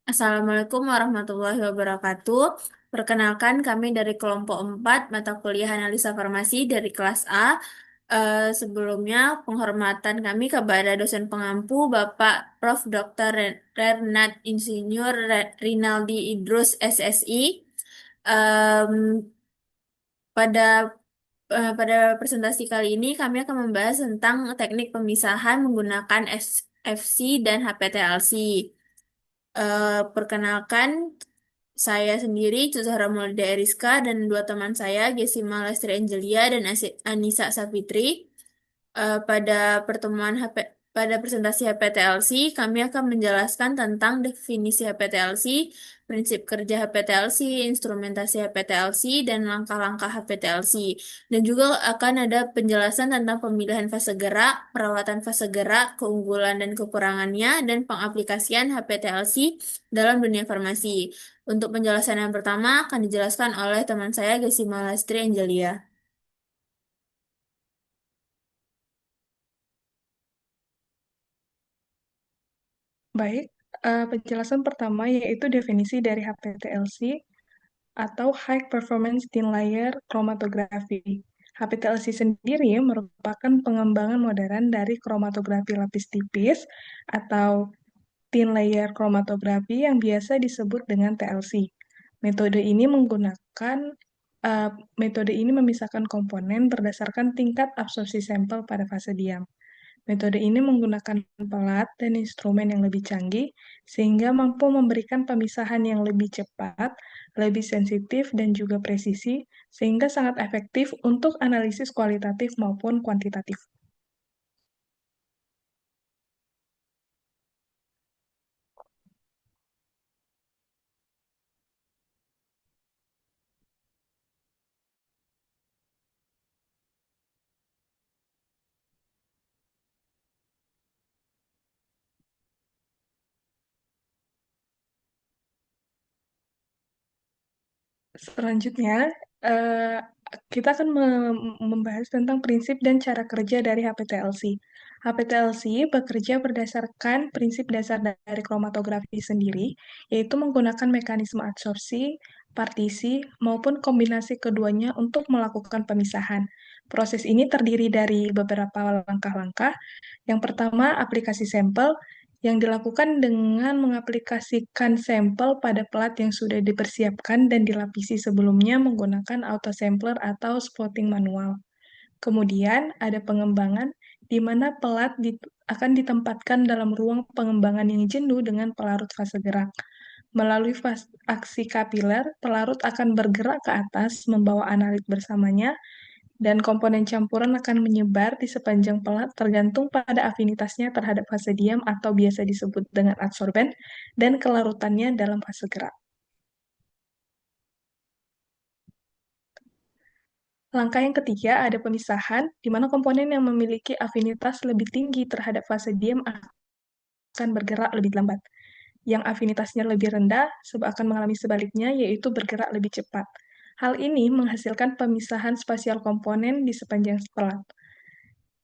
Assalamualaikum warahmatullahi wabarakatuh. Perkenalkan kami dari kelompok 4 mata kuliah analisa farmasi dari kelas A. Sebelumnya penghormatan kami kepada dosen pengampu Bapak Prof. Dr. Renat Insinyur Rinaldi Idrus SSI. Em, pada pada presentasi kali ini kami akan membahas tentang teknik pemisahan menggunakan FC dan HPTLC. Perkenalkan, saya sendiri, Zahra Maulida Eriska, dan dua teman saya, Gesima Lestri Angelia dan Anissa Safitri. Pada pertemuan pada presentasi HPTLC, kami akan menjelaskan tentang definisi HPTLC, prinsip kerja HPTLC, instrumentasi HPTLC, dan langkah-langkah HPTLC. Dan juga akan ada penjelasan tentang pemilihan fase gerak, perawatan fase gerak, keunggulan dan kekurangannya, dan pengaplikasian HPTLC dalam dunia farmasi. Untuk penjelasan yang pertama akan dijelaskan oleh teman saya, Gesima Lestri Angelia. Baik, penjelasan pertama yaitu definisi dari HPTLC atau High Performance Thin Layer Chromatography. HPTLC sendiri merupakan pengembangan modern dari kromatografi lapis tipis atau Thin Layer Chromatography yang biasa disebut dengan TLC. Metode ini menggunakan metode ini memisahkan komponen berdasarkan tingkat absorpsi sampel pada fase diam. Metode ini menggunakan pelat dan instrumen yang lebih canggih, sehingga mampu memberikan pemisahan yang lebih cepat, lebih sensitif, dan juga presisi, sehingga sangat efektif untuk analisis kualitatif maupun kuantitatif. Selanjutnya, eh, kita akan membahas tentang prinsip dan cara kerja dari HPTLC. HPTLC bekerja berdasarkan prinsip dasar dari kromatografi sendiri, yaitu menggunakan mekanisme adsorpsi, partisi, maupun kombinasi keduanya untuk melakukan pemisahan. Proses ini terdiri dari beberapa langkah-langkah. Yang pertama, aplikasi sampel yang dilakukan dengan mengaplikasikan sampel pada pelat yang sudah dipersiapkan dan dilapisi sebelumnya menggunakan autosampler atau spotting manual. Kemudian ada pengembangan di mana pelat akan ditempatkan dalam ruang pengembangan yang jenuh dengan pelarut fase gerak. Melalui aksi kapiler, pelarut akan bergerak ke atas membawa analit bersamanya dan komponen campuran akan menyebar di sepanjang pelat tergantung pada afinitasnya terhadap fase diam atau biasa disebut dengan adsorben dan kelarutannya dalam fase gerak. Langkah yang ketiga ada pemisahan, di mana komponen yang memiliki afinitas lebih tinggi terhadap fase diam akan bergerak lebih lambat. Yang afinitasnya lebih rendah akan mengalami sebaliknya, yaitu bergerak lebih cepat. Hal ini menghasilkan pemisahan spasial komponen di sepanjang pelat.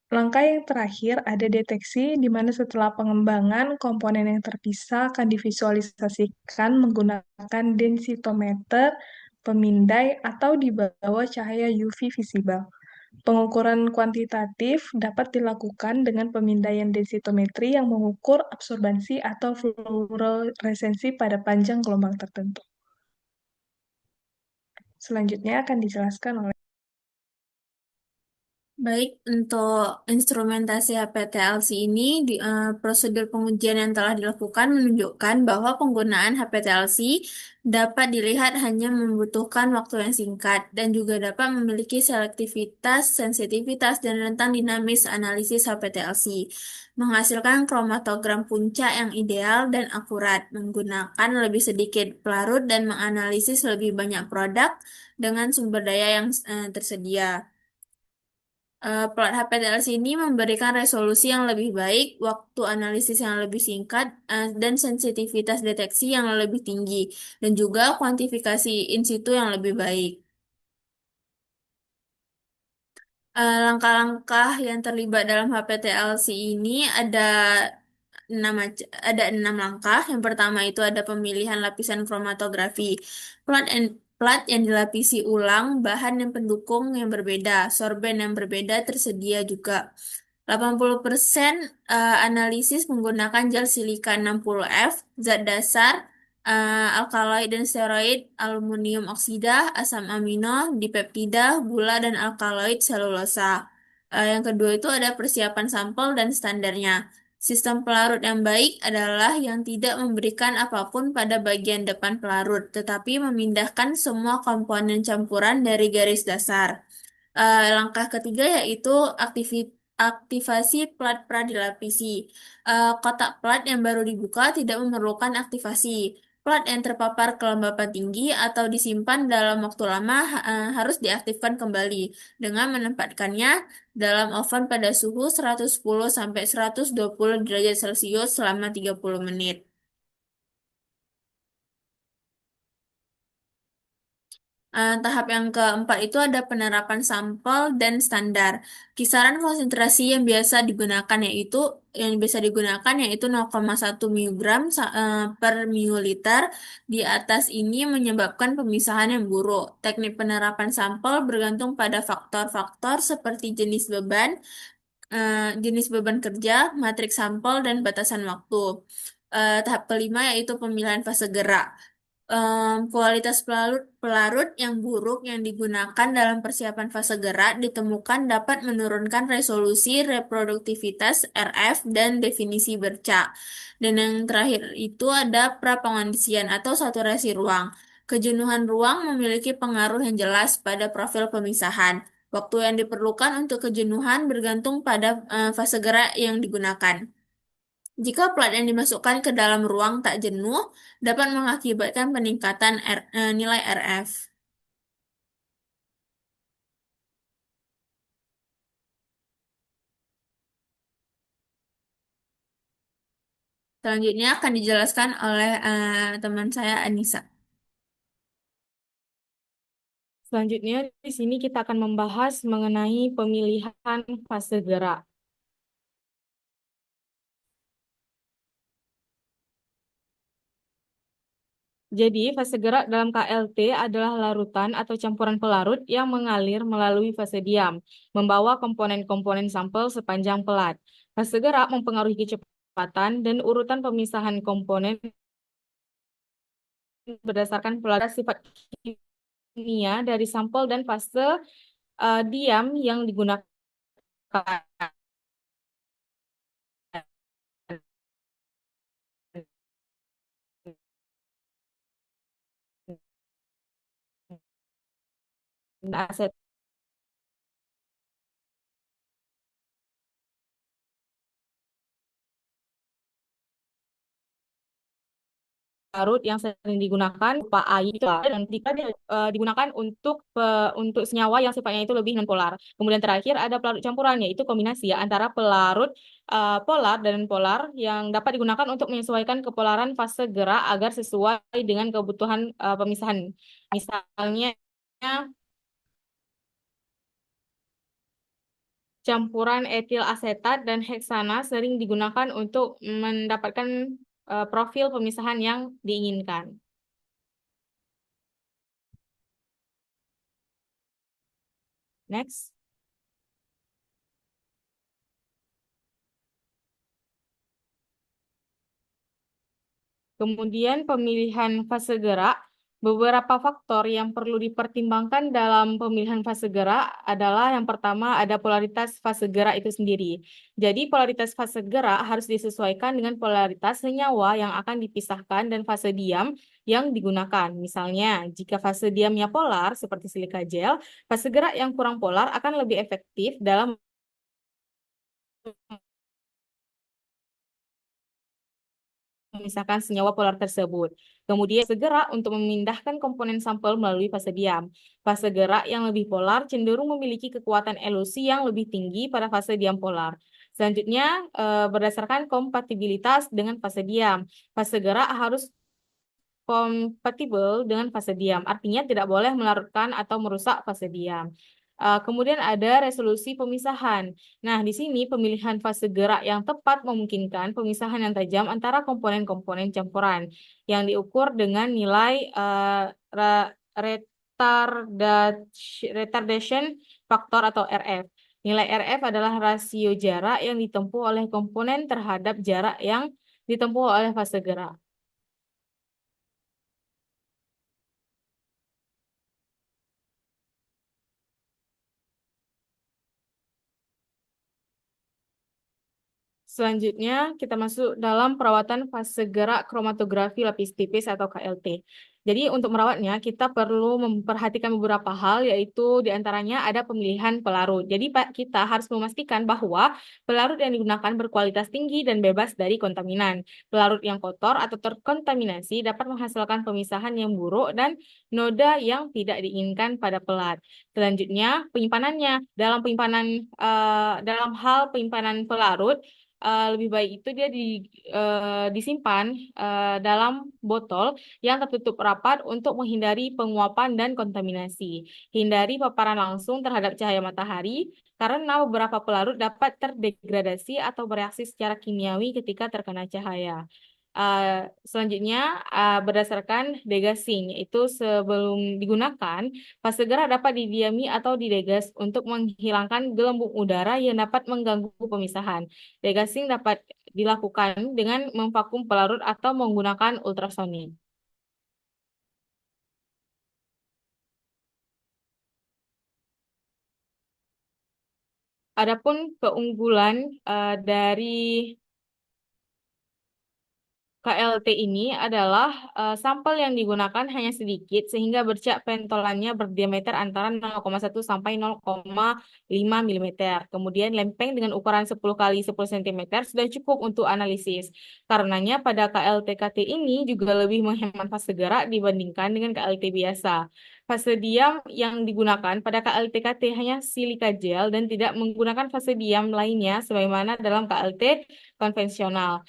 Langkah yang terakhir ada deteksi, di mana setelah pengembangan, komponen yang terpisah akan divisualisasikan menggunakan densitometer, pemindai, atau di bawah cahaya UV visible. Pengukuran kuantitatif dapat dilakukan dengan pemindaian densitometri yang mengukur absorbansi atau fluoresensi pada panjang gelombang tertentu. Selanjutnya akan dijelaskan oleh Baik, untuk instrumentasi HPTLC ini, prosedur pengujian yang telah dilakukan menunjukkan bahwa penggunaan HPTLC dapat dilihat hanya membutuhkan waktu yang singkat dan juga dapat memiliki selektivitas, sensitivitas, dan rentang dinamis analisis HPTLC, menghasilkan kromatogram puncak yang ideal dan akurat, menggunakan lebih sedikit pelarut dan menganalisis lebih banyak produk dengan sumber daya yang tersedia. Plat HPLC ini memberikan resolusi yang lebih baik, waktu analisis yang lebih singkat, dan sensitivitas deteksi yang lebih tinggi, dan juga kuantifikasi in situ yang lebih baik. Langkah-langkah yang terlibat dalam HPTLC ini ada ada 6 langkah. Yang pertama itu ada pemilihan lapisan kromatografi. Plat yang dilapisi ulang, bahan yang pendukung yang berbeda, sorben yang berbeda tersedia juga. 80% analisis menggunakan gel silika 60F, zat dasar, alkaloid dan steroid, aluminium oksida, asam amino, dipeptida, gula, dan alkaloid selulosa. Yang kedua itu ada persiapan sampel dan standarnya. Sistem pelarut yang baik adalah yang tidak memberikan apapun pada bagian depan pelarut, tetapi memindahkan semua komponen campuran dari garis dasar. Langkah ketiga yaitu aktivasi plat pradilapisi. Kotak plat yang baru dibuka tidak memerlukan aktivasi. Plat yang terpapar kelembapan tinggi atau disimpan dalam waktu lama harus diaktifkan kembali dengan menempatkannya dalam oven pada suhu 110 sampai 120 derajat Celcius selama 30 menit. Tahap yang keempat itu ada penerapan sampel dan standar. Kisaran konsentrasi yang biasa digunakan yaitu 0,1 mg per mililiter. Di atas ini menyebabkan pemisahan yang buruk. Teknik penerapan sampel bergantung pada faktor-faktor seperti jenis beban kerja, matriks sampel, dan batasan waktu. Tahap kelima yaitu pemilihan fase gerak. Kualitas pelarut yang buruk yang digunakan dalam persiapan fase gerak ditemukan dapat menurunkan resolusi reproduktivitas RF dan definisi bercak. Dan yang terakhir itu ada prapengondisian atau saturasi ruang. Kejenuhan ruang memiliki pengaruh yang jelas pada profil pemisahan. Waktu yang diperlukan untuk kejenuhan bergantung pada fase gerak yang digunakan. Jika plat yang dimasukkan ke dalam ruang tak jenuh, dapat mengakibatkan peningkatan nilai RF. Selanjutnya akan dijelaskan oleh teman saya Anissa. Selanjutnya, di sini kita akan membahas mengenai pemilihan fase gerak. Jadi, fase gerak dalam KLT adalah larutan atau campuran pelarut yang mengalir melalui fase diam, membawa komponen-komponen sampel sepanjang pelat. Fase gerak mempengaruhi kecepatan dan urutan pemisahan komponen berdasarkan pelat sifat kimia dari sampel dan fase diam yang digunakan. Aset larut yang sering digunakan berupa air dan ketika digunakan untuk senyawa yang sifatnya itu lebih nonpolar. Kemudian terakhir ada pelarut campuran, yaitu kombinasi ya, antara pelarut polar dan polar yang dapat digunakan untuk menyesuaikan kepolaran fase gerak agar sesuai dengan kebutuhan pemisahan. Misalnya campuran etil asetat dan heksana sering digunakan untuk mendapatkan profil pemisahan yang diinginkan. Next. Kemudian pemilihan fase gerak. Beberapa faktor yang perlu dipertimbangkan dalam pemilihan fase gerak adalah yang pertama ada polaritas fase gerak itu sendiri. Jadi polaritas fase gerak harus disesuaikan dengan polaritas senyawa yang akan dipisahkan dan fase diam yang digunakan. Misalnya, jika fase diamnya polar seperti silika gel, fase gerak yang kurang polar akan lebih efektif dalam memisahkan senyawa polar tersebut. Kemudian segera untuk memindahkan komponen sampel melalui fase diam. Fase gerak yang lebih polar cenderung memiliki kekuatan elusi yang lebih tinggi pada fase diam polar. Selanjutnya, berdasarkan kompatibilitas dengan fase diam. Fase gerak harus kompatibel dengan fase diam, artinya tidak boleh melarutkan atau merusak fase diam. Kemudian ada resolusi pemisahan. Nah, di sini pemilihan fase gerak yang tepat memungkinkan pemisahan yang tajam antara komponen-komponen campuran yang diukur dengan nilai retardation factor atau RF. Nilai RF adalah rasio jarak yang ditempuh oleh komponen terhadap jarak yang ditempuh oleh fase gerak. Selanjutnya, kita masuk dalam perawatan fase gerak kromatografi lapis tipis atau KLT. Jadi, untuk merawatnya, kita perlu memperhatikan beberapa hal, yaitu diantaranya ada pemilihan pelarut. Jadi, kita harus memastikan bahwa pelarut yang digunakan berkualitas tinggi dan bebas dari kontaminan. Pelarut yang kotor atau terkontaminasi dapat menghasilkan pemisahan yang buruk dan noda yang tidak diinginkan pada pelat. Selanjutnya, penyimpanannya. Dalam hal penyimpanan pelarut, lebih baik itu dia disimpan dalam botol yang tertutup rapat untuk menghindari penguapan dan kontaminasi. Hindari paparan langsung terhadap cahaya matahari karena beberapa pelarut dapat terdegradasi atau bereaksi secara kimiawi ketika terkena cahaya. Selanjutnya, berdasarkan degassing, yaitu sebelum digunakan, fase gerak dapat didiami atau didegas untuk menghilangkan gelembung udara yang dapat mengganggu pemisahan. Degassing dapat dilakukan dengan memvakum pelarut atau menggunakan ultrasonik. Adapun keunggulan dari KLT ini adalah sampel yang digunakan hanya sedikit sehingga bercak pentolannya berdiameter antara 0,1 sampai 0,5 mm. Kemudian lempeng dengan ukuran 10 kali 10 cm sudah cukup untuk analisis. Karenanya pada KLT-KT ini juga lebih menghemat fase gerak dibandingkan dengan KLT biasa. Fase diam yang digunakan pada KLT-KT hanya silika gel dan tidak menggunakan fase diam lainnya sebagaimana dalam KLT konvensional.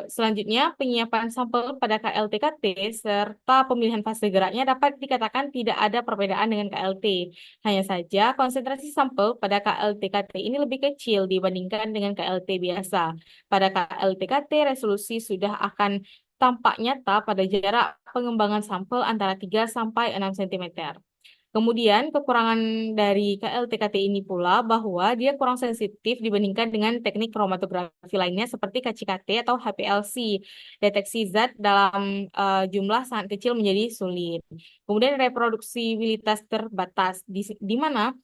Selanjutnya, penyiapan sampel pada KLT-KT serta pemilihan fase geraknya dapat dikatakan tidak ada perbedaan dengan KLT. Hanya saja, konsentrasi sampel pada KLT-KT ini lebih kecil dibandingkan dengan KLT biasa. Pada KLT-KT, resolusi sudah akan tampak nyata pada jarak pengembangan sampel antara 3 sampai 6 cm. Kemudian kekurangan dari KLT-KT ini pula bahwa dia kurang sensitif dibandingkan dengan teknik kromatografi lainnya seperti KCKT atau HPLC. Deteksi zat dalam jumlah sangat kecil menjadi sulit. Kemudian reproduksibilitas terbatas, di mana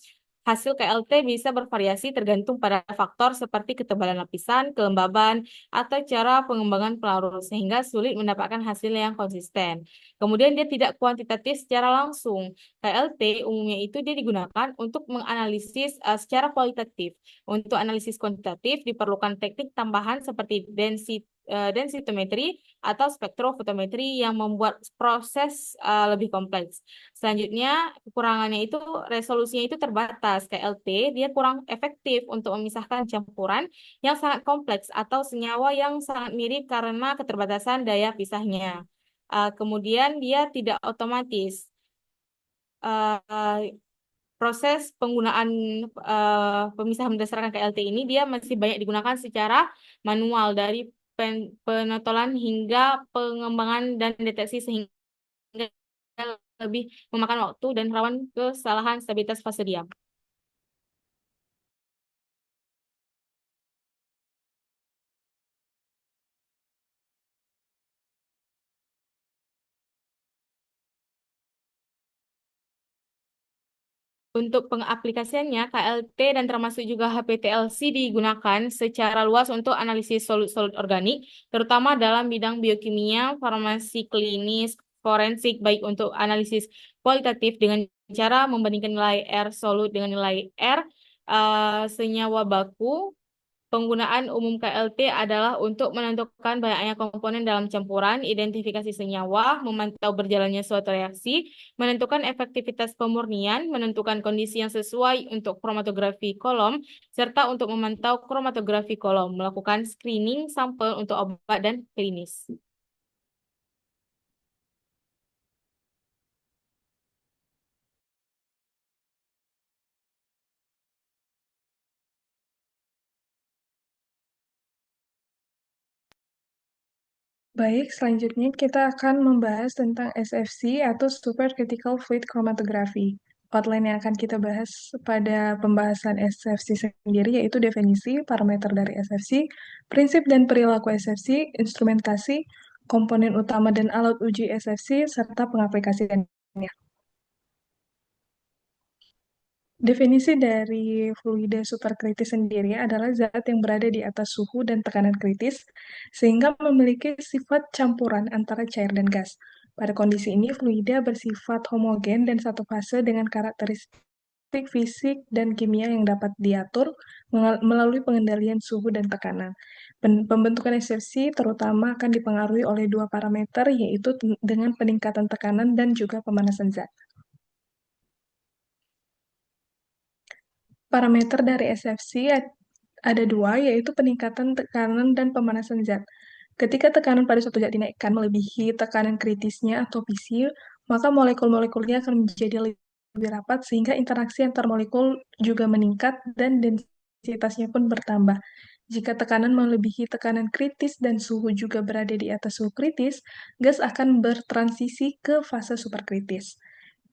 hasil KLT bisa bervariasi tergantung pada faktor seperti ketebalan lapisan, kelembaban, atau cara pengembangan pelarut, sehingga sulit mendapatkan hasil yang konsisten. Kemudian dia tidak kuantitatif secara langsung. KLT umumnya itu dia digunakan untuk menganalisis secara kualitatif. Untuk analisis kuantitatif diperlukan teknik tambahan seperti densitometri atau spektrofotometri yang membuat proses lebih kompleks. Selanjutnya, kekurangannya itu resolusinya itu terbatas. KLT dia kurang efektif untuk memisahkan campuran yang sangat kompleks atau senyawa yang sangat mirip karena keterbatasan daya pisahnya. Kemudian dia tidak otomatis. Proses penggunaan pemisahan berdasarkan KLT ini dia masih banyak digunakan secara manual dari penotolan hingga pengembangan dan deteksi sehingga lebih memakan waktu dan rawan kesalahan stabilitas fase diam. Untuk pengaplikasiannya, KLT dan termasuk juga HPTLC digunakan secara luas untuk analisis solut-solut organik, terutama dalam bidang biokimia, farmasi klinis, forensik, baik untuk analisis kualitatif dengan cara membandingkan nilai R solut dengan nilai R senyawa baku. Penggunaan umum KLT adalah untuk menentukan banyaknya komponen dalam campuran, identifikasi senyawa, memantau berjalannya suatu reaksi, menentukan efektivitas pemurnian, menentukan kondisi yang sesuai untuk kromatografi kolom, serta untuk memantau kromatografi kolom, melakukan screening sampel untuk obat dan klinis. Baik, selanjutnya kita akan membahas tentang SFC atau Supercritical Fluid Chromatography. Outline yang akan kita bahas pada pembahasan SFC sendiri yaitu definisi, parameter dari SFC, prinsip dan perilaku SFC, instrumentasi, komponen utama dan alat uji SFC, serta pengaplikasiannya. Definisi dari fluida superkritis sendiri adalah zat yang berada di atas suhu dan tekanan kritis, sehingga memiliki sifat campuran antara cair dan gas. Pada kondisi ini, fluida bersifat homogen dan satu fase dengan karakteristik fisik dan kimia yang dapat diatur melalui pengendalian suhu dan tekanan. Pembentukan SFC terutama akan dipengaruhi oleh dua parameter, yaitu dengan peningkatan tekanan dan juga pemanasan zat. Parameter dari SFC ada dua, yaitu peningkatan tekanan dan pemanasan zat. Ketika tekanan pada suatu zat dinaikkan melebihi tekanan kritisnya atau PC, maka molekul-molekulnya akan menjadi lebih rapat sehingga interaksi antar molekul juga meningkat dan densitasnya pun bertambah. Jika tekanan melebihi tekanan kritis dan suhu juga berada di atas suhu kritis, gas akan bertransisi ke fase superkritis.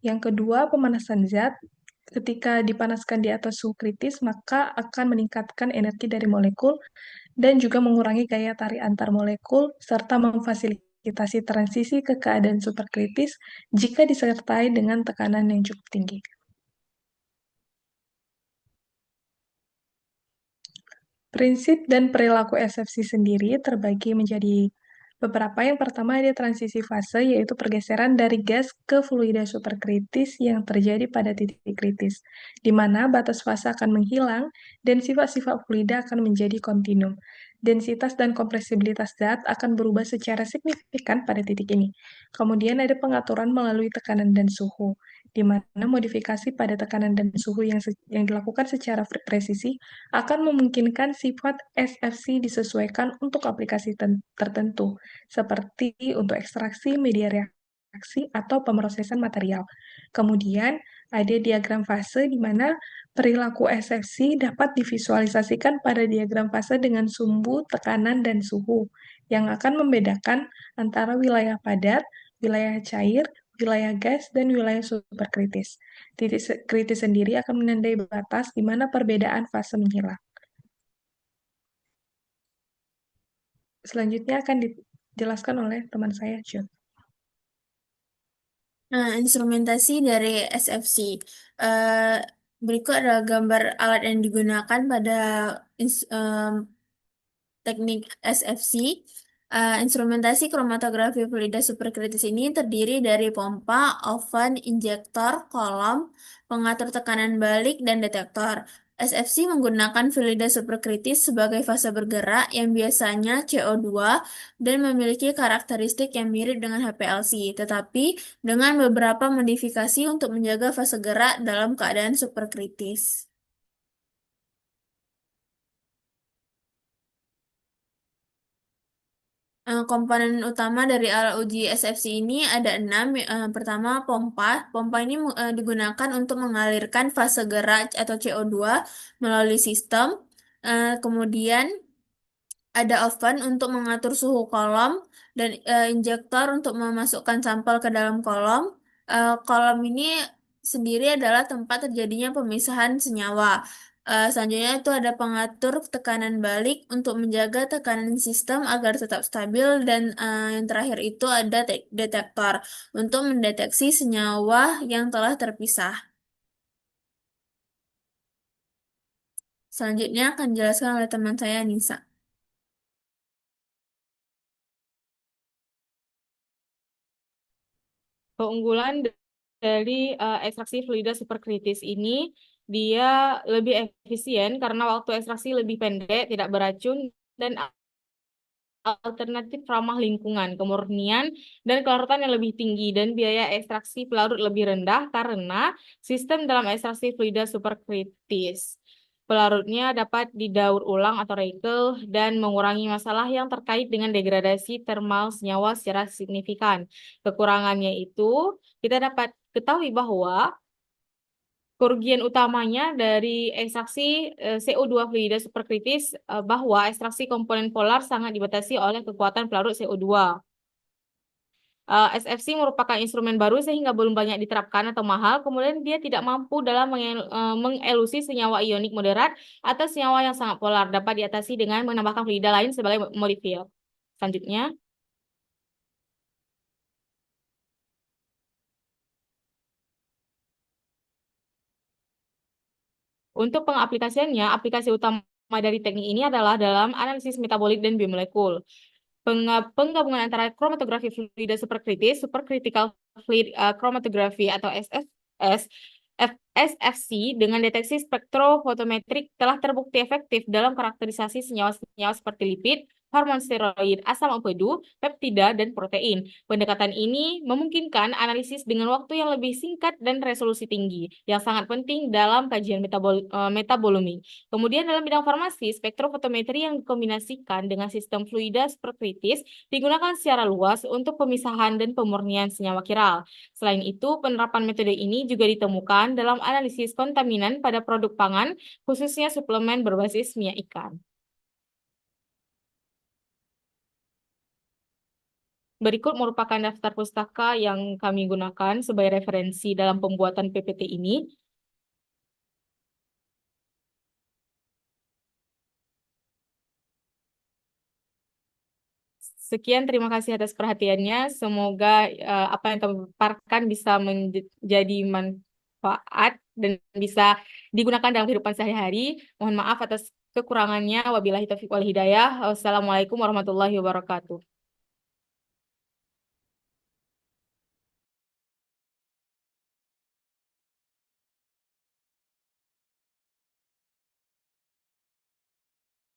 Yang kedua, pemanasan zat. Ketika dipanaskan di atas suhu kritis, maka akan meningkatkan energi dari molekul dan juga mengurangi gaya tarik antar molekul, serta memfasilitasi transisi ke keadaan superkritis jika disertai dengan tekanan yang cukup tinggi. Prinsip dan perilaku SFC sendiri terbagi menjadi beberapa. Yang pertama ada transisi fase, yaitu pergeseran dari gas ke fluida superkritis yang terjadi pada titik kritis, di mana batas fase akan menghilang dan sifat-sifat fluida akan menjadi kontinum. Densitas dan kompresibilitas zat akan berubah secara signifikan pada titik ini. Kemudian ada pengaturan melalui tekanan dan suhu, di mana modifikasi pada tekanan dan suhu yang dilakukan secara presisi akan memungkinkan sifat SFC disesuaikan untuk aplikasi tertentu, seperti untuk ekstraksi, media reaksi, atau pemrosesan material. Kemudian, ada diagram fase di mana perilaku SFC dapat divisualisasikan pada diagram fase dengan sumbu, tekanan, dan suhu, yang akan membedakan antara wilayah padat, wilayah cair, wilayah gas, dan wilayah superkritis. Titik kritis sendiri akan menandai batas di mana perbedaan fase menghilang. Selanjutnya akan dijelaskan oleh teman saya, John. Nah, instrumentasi dari SFC. Eh, Berikut adalah gambar alat yang digunakan pada teknik SFC. Instrumentasi kromatografi fluida superkritis ini terdiri dari pompa, oven, injektor, kolom, pengatur tekanan balik, dan detektor. SFC menggunakan fluida superkritis sebagai fase bergerak yang biasanya CO2 dan memiliki karakteristik yang mirip dengan HPLC, tetapi dengan beberapa modifikasi untuk menjaga fase gerak dalam keadaan superkritis. Komponen utama dari alat uji SFC ini ada 6. Pertama, pompa. Pompa ini digunakan untuk mengalirkan fase gerak atau CO2 melalui sistem. Kemudian ada oven untuk mengatur suhu kolom dan injektor untuk memasukkan sampel ke dalam kolom. Kolom ini sendiri adalah tempat terjadinya pemisahan senyawa. Selanjutnya itu ada pengatur tekanan balik untuk menjaga tekanan sistem agar tetap stabil dan yang terakhir itu ada detektor untuk mendeteksi senyawa yang telah terpisah. Selanjutnya akan dijelaskan oleh teman saya Nisa. Keunggulan dari ekstraksi fluida superkritis ini, dia lebih efisien karena waktu ekstraksi lebih pendek, tidak beracun, dan alternatif ramah lingkungan, kemurnian, dan kelarutan yang lebih tinggi, dan biaya ekstraksi pelarut lebih rendah karena sistem dalam ekstraksi fluida superkritis. Pelarutnya dapat didaur ulang atau recycle dan mengurangi masalah yang terkait dengan degradasi termal senyawa secara signifikan. Kekurangannya itu, kita dapat ketahui bahwa Kerugian utamanya dari ekstraksi CO2 fluida superkritis bahwa ekstraksi komponen polar sangat dibatasi oleh kekuatan pelarut CO2. SFC merupakan instrumen baru sehingga belum banyak diterapkan atau mahal. Kemudian dia tidak mampu dalam mengelusi senyawa ionik moderat atau senyawa yang sangat polar. Dapat diatasi dengan menambahkan fluida lain sebagai molekul. Selanjutnya, untuk pengaplikasiannya, aplikasi utama dari teknik ini adalah dalam analisis metabolik dan biomolekul. Penggabungan antara kromatografi fluida superkritis, supercritical fluid chromatography atau SFC dengan deteksi spektrofotometrik telah terbukti efektif dalam karakterisasi senyawa-senyawa seperti lipid, hormon steroid, asam empedu, peptida, dan protein. Pendekatan ini memungkinkan analisis dengan waktu yang lebih singkat dan resolusi tinggi, yang sangat penting dalam kajian metabolomi. Kemudian dalam bidang farmasi, spektrofotometri yang dikombinasikan dengan sistem fluida superkritis digunakan secara luas untuk pemisahan dan pemurnian senyawa kiral. Selain itu, penerapan metode ini juga ditemukan dalam analisis kontaminan pada produk pangan, khususnya suplemen berbasis minyak ikan. Berikut merupakan daftar pustaka yang kami gunakan sebagai referensi dalam pembuatan PPT ini. Sekian, terima kasih atas perhatiannya. Semoga apa yang kami paparkan bisa menjadi manfaat dan bisa digunakan dalam kehidupan sehari-hari. Mohon maaf atas kekurangannya. Wabillahi taufiq wal hidayah. Wassalamualaikum warahmatullahi wabarakatuh.